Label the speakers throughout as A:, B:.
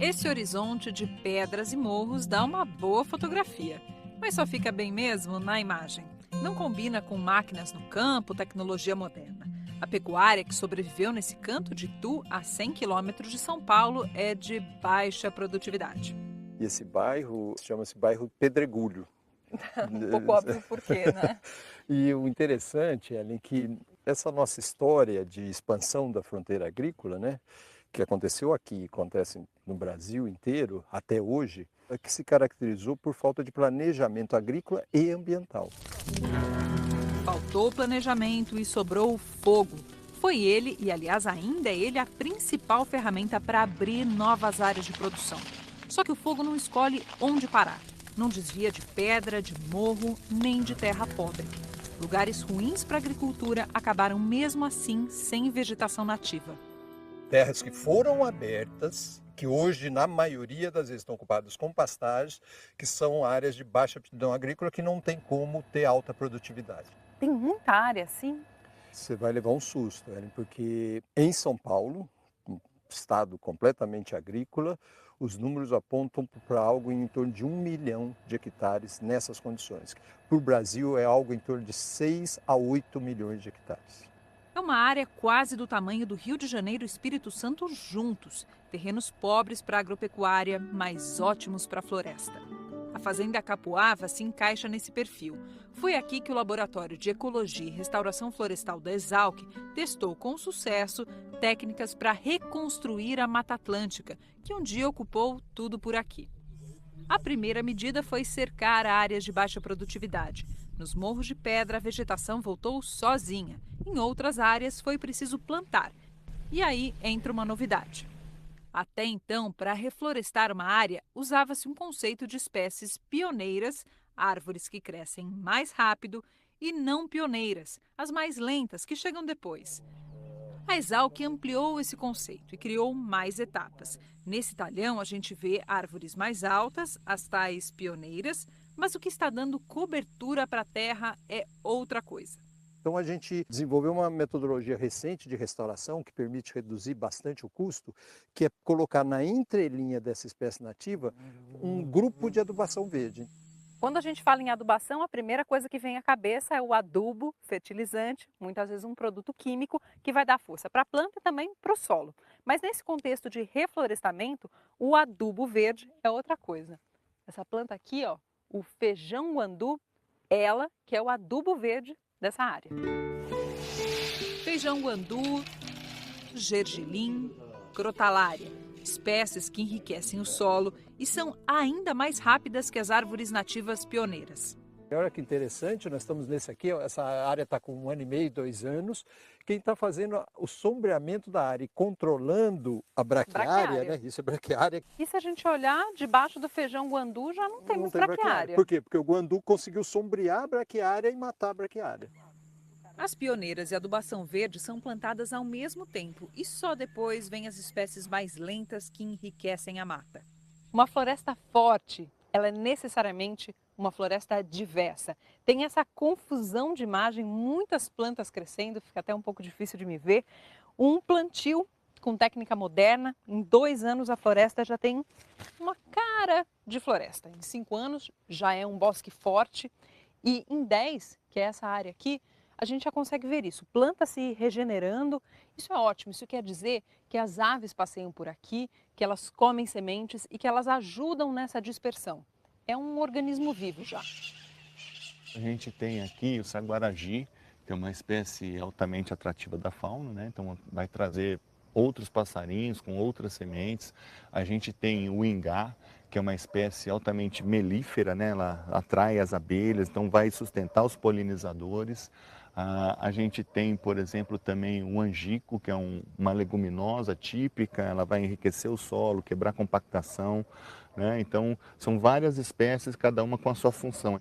A: Esse horizonte de pedras e morros dá uma boa fotografia, mas só fica bem mesmo na imagem. Não combina com máquinas no campo, tecnologia moderna. A pecuária que sobreviveu nesse canto de Itu, a 100 quilômetros de São Paulo, é de baixa produtividade.
B: E esse bairro chama-se bairro Pedregulho.
A: Um pouco óbvio por quê, né?
B: E o interessante, Ellen, que essa nossa história de expansão da fronteira agrícola, né, que aconteceu aqui e acontece no Brasil inteiro até hoje, é que se caracterizou por falta de planejamento agrícola e ambiental.
A: Faltou planejamento e sobrou o fogo. Foi ele, e aliás ainda é ele, a principal ferramenta para abrir novas áreas de produção. Só que o fogo não escolhe onde parar. Não desvia de pedra, de morro, nem de terra pobre. Lugares ruins para a agricultura acabaram mesmo assim sem vegetação nativa.
B: Terras que foram abertas, que hoje, na maioria das vezes, estão ocupadas com pastagens, que são áreas de baixa aptidão agrícola que não tem como ter alta produtividade.
A: Tem muita área assim?
B: Você vai levar um susto, Ellen, porque em São Paulo, um estado completamente agrícola, os números apontam para algo em torno de 1 milhão de hectares nessas condições. Para o Brasil é algo em torno de 6 a 8 milhões de hectares.
A: É uma área quase do tamanho do Rio de Janeiro e Espírito Santo juntos. Terrenos pobres para agropecuária, mas ótimos para floresta. A Fazenda Capuava se encaixa nesse perfil. Foi aqui que o Laboratório de Ecologia e Restauração Florestal da Exalc testou com sucesso técnicas para reconstruir a Mata Atlântica, que um dia ocupou tudo por aqui. A primeira medida foi cercar áreas de baixa produtividade. Nos morros de pedra, a vegetação voltou sozinha. Em outras áreas, foi preciso plantar. E aí entra uma novidade. Até então, para reflorestar uma área, usava-se um conceito de espécies pioneiras, árvores que crescem mais rápido, e não pioneiras, as mais lentas, que chegam depois. A Exalc ampliou esse conceito e criou mais etapas. Nesse talhão, a gente vê árvores mais altas, as tais pioneiras, mas o que está dando cobertura para a terra é outra coisa.
B: Então a gente desenvolveu uma metodologia recente de restauração que permite reduzir bastante o custo, que é colocar na entrelinha dessa espécie nativa um grupo de adubação verde.
A: Quando a gente fala em adubação, a primeira coisa que vem à cabeça é o adubo, fertilizante, muitas vezes um produto químico que vai dar força para a planta e também para o solo. Mas nesse contexto de reflorestamento, o adubo verde é outra coisa. Essa planta aqui, ó, o feijão guandu, ela que é o adubo verde dessa área. Feijão guandu, gergelim, crotalária, espécies que enriquecem o solo e são ainda mais rápidas que as árvores nativas pioneiras.
B: Olha que interessante, nós estamos nesse aqui, essa área está com 1 ano e meio, 2 anos. Quem está fazendo o sombreamento da área e controlando a braquiária, né? Isso é braquiária.
A: E se a gente olhar debaixo do feijão guandu, já não temos braquiária.
B: Por quê? Porque o guandu conseguiu sombrear a braquiária e matar a braquiária.
A: As pioneiras e a adubação verde são plantadas ao mesmo tempo e só depois vêm as espécies mais lentas que enriquecem a mata. Uma floresta forte, ela é necessariamente uma floresta diversa. Tem essa confusão de imagem, muitas plantas crescendo, fica até um pouco difícil de me ver. Um plantio com técnica moderna, em 2 anos a floresta já tem uma cara de floresta. Em 5 anos já é um bosque forte e em 10, que é essa área aqui, a gente já consegue ver isso, planta se regenerando. Isso é ótimo, isso quer dizer que as aves passeiam por aqui, que elas comem sementes e que elas ajudam nessa dispersão. É um organismo vivo já.
C: A gente tem aqui o saguaragi, que é uma espécie altamente atrativa da fauna, né? Então vai trazer outros passarinhos com outras sementes. A gente tem o ingá, que é uma espécie altamente melífera, né? Ela atrai as abelhas, então vai sustentar os polinizadores. A gente tem, por exemplo, também o angico, que é uma leguminosa típica, ela vai enriquecer o solo, quebrar a compactação, né? Então, são várias espécies, cada uma com a sua função.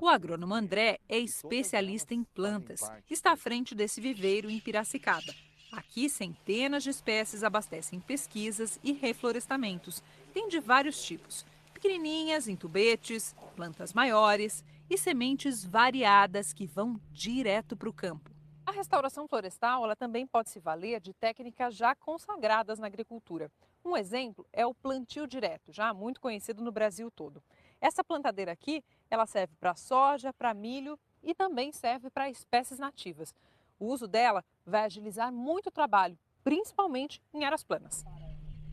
A: O agrônomo André é especialista em plantas. Está à frente desse viveiro em Piracicaba. Aqui, centenas de espécies abastecem pesquisas e reflorestamentos. Tem de vários tipos. Pequenininhas, em tubetes, plantas maiores e sementes variadas que vão direto para o campo. A restauração florestal ela também pode se valer de técnicas já consagradas na agricultura. Um exemplo é o plantio direto, já muito conhecido no Brasil todo. Essa plantadeira aqui, ela serve para soja, para milho e também serve para espécies nativas. O uso dela vai agilizar muito o trabalho, principalmente em áreas planas.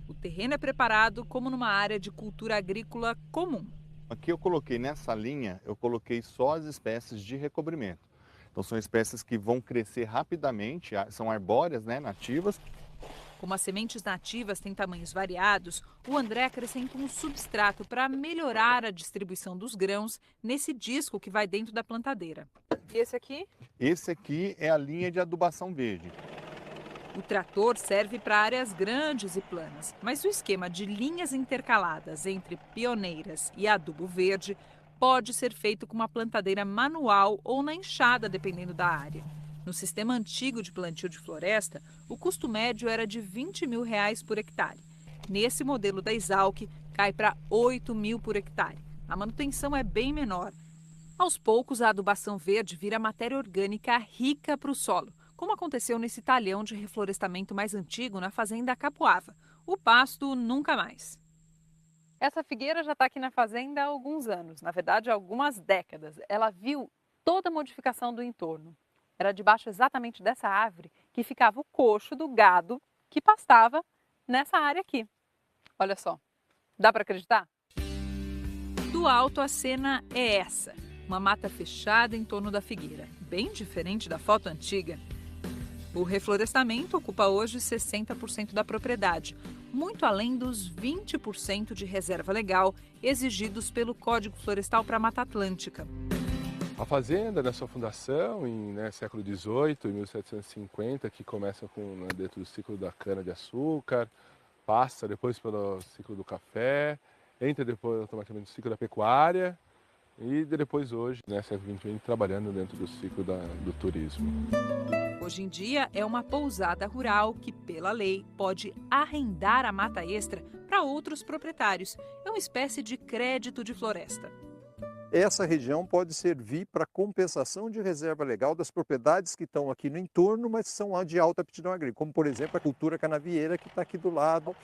A: O terreno é preparado como numa área de cultura agrícola comum.
C: Aqui eu coloquei nessa linha, eu coloquei só as espécies de recobrimento. Então são espécies que vão crescer rapidamente, são arbóreas, né, nativas.
A: Como as sementes nativas têm tamanhos variados, o André acrescenta um substrato para melhorar a distribuição dos grãos nesse disco que vai dentro da plantadeira. E esse aqui?
C: Esse aqui é a linha de adubação verde.
A: O trator serve para áreas grandes e planas, mas o esquema de linhas intercaladas entre pioneiras e adubo verde pode ser feito com uma plantadeira manual ou na enxada, dependendo da área. No sistema antigo de plantio de floresta, o custo médio era de R$20 mil por hectare. Nesse modelo da Exalc, cai para R$8 mil por hectare. A manutenção é bem menor. Aos poucos, a adubação verde vira matéria orgânica rica para o solo, como aconteceu nesse talhão de reflorestamento mais antigo na fazenda Capuava. O pasto nunca mais. Essa figueira já está aqui na fazenda há alguns anos, na verdade há algumas décadas. Ela viu toda a modificação do entorno. Era debaixo exatamente dessa árvore que ficava o coxo do gado que pastava nessa área aqui. Olha só, dá para acreditar? Do alto a cena é essa, uma mata fechada em torno da figueira, bem diferente da foto antiga. O reflorestamento ocupa hoje 60% da propriedade, muito além dos 20% de reserva legal exigidos pelo Código Florestal para a Mata Atlântica.
D: A fazenda, na sua fundação, em século XVIII, em 1750, que começa dentro do ciclo da cana-de-açúcar, passa depois pelo ciclo do café, entra depois automaticamente no ciclo da pecuária e depois hoje, século XXI, trabalhando dentro do ciclo do turismo.
A: Hoje em dia é uma pousada rural que, pela lei, pode arrendar a mata extra para outros proprietários. É uma espécie de crédito de floresta.
B: Essa região pode servir para compensação de reserva legal das propriedades que estão aqui no entorno, mas são de alta aptidão agrícola, como por exemplo a cultura canavieira que está aqui do lado.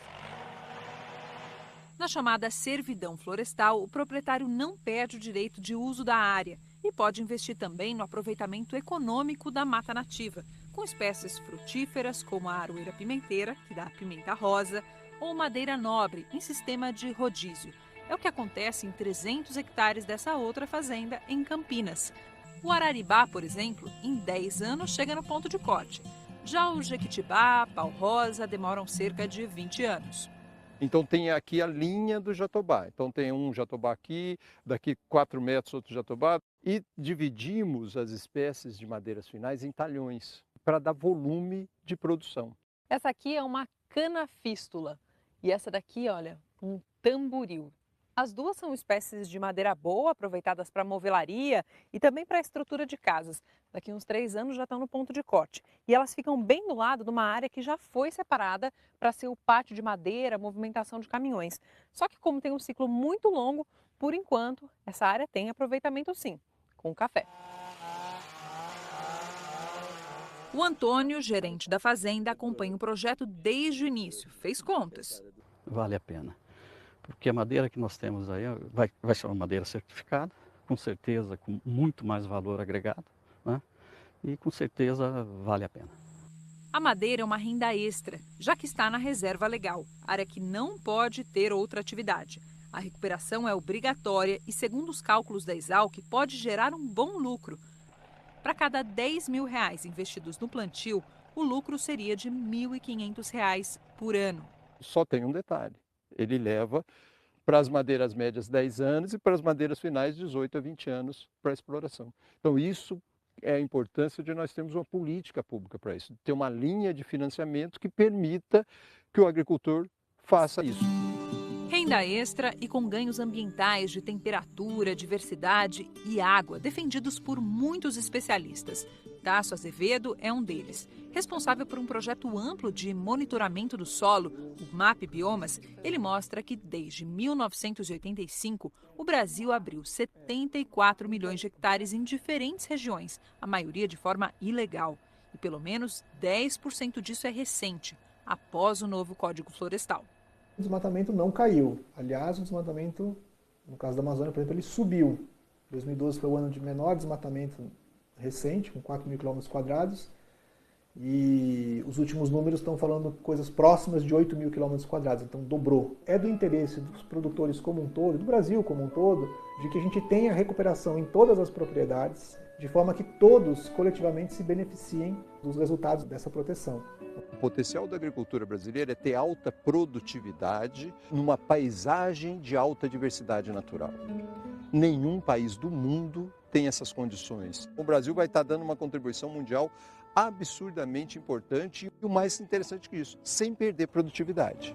A: Na chamada servidão florestal, o proprietário não perde o direito de uso da área e pode investir também no aproveitamento econômico da mata nativa, com espécies frutíferas como a aroeira pimenteira, que dá a pimenta rosa, ou madeira nobre, em sistema de rodízio. É o que acontece em 300 hectares dessa outra fazenda em Campinas. O araribá, por exemplo, em 10 anos chega no ponto de corte. Já o jequitibá, pau-rosa demoram cerca de 20 anos.
B: Então tem aqui a linha do jatobá. Então tem um jatobá aqui, daqui 4 metros outro jatobá. E dividimos as espécies de madeiras finais em talhões, para dar volume de produção.
A: Essa aqui é uma cana-fístula e essa daqui, olha, um tamboril. As duas são espécies de madeira boa, aproveitadas para movelaria e também para a estrutura de casas. Daqui uns 3 anos já estão no ponto de corte. E elas ficam bem do lado de uma área que já foi separada para ser o pátio de madeira, movimentação de caminhões. Só que como tem um ciclo muito longo, por enquanto, essa área tem aproveitamento sim, com café. O Antônio, gerente da fazenda, acompanha o projeto desde o início. Fez contas.
E: Vale a pena. Porque a madeira que nós temos aí vai ser uma madeira certificada, com certeza com muito mais valor agregado, né? E com certeza vale a pena.
A: A madeira é uma renda extra, já que está na reserva legal, área que não pode ter outra atividade. A recuperação é obrigatória e, segundo os cálculos da Exalc, pode gerar um bom lucro. Para cada R$10 mil investidos no plantio, o lucro seria de R$ 1.500 por ano.
B: Só tem um detalhe. Ele leva para as madeiras médias 10 anos e para as madeiras finais 18 a 20 anos para a exploração. Então isso é a importância de nós termos uma política pública para isso, ter uma linha de financiamento que permita que o agricultor faça isso.
A: Renda extra e com ganhos ambientais de temperatura, diversidade e água, defendidos por muitos especialistas. Tasso Azevedo é um deles. Responsável por um projeto amplo de monitoramento do solo, o MAP Biomas, ele mostra que desde 1985 o Brasil abriu 74 milhões de hectares em diferentes regiões, a maioria de forma ilegal. E pelo menos 10% disso é recente, após o novo Código Florestal.
F: O desmatamento não caiu. Aliás, o desmatamento, no caso da Amazônia, por exemplo, ele subiu. 2012 foi o ano de menor desmatamento recente, com 4 mil quilômetros quadrados. E os últimos números estão falando coisas próximas de 8 mil quilômetros quadrados, então dobrou. É do interesse dos produtores como um todo, do Brasil como um todo, de que a gente tenha recuperação em todas as propriedades, de forma que todos coletivamente se beneficiem dos resultados dessa proteção.
B: O potencial da agricultura brasileira é ter alta produtividade numa paisagem de alta diversidade natural. Nenhum país do mundo tem essas condições. O Brasil vai estar dando uma contribuição mundial absurdamente importante e o mais interessante que isso, sem perder produtividade.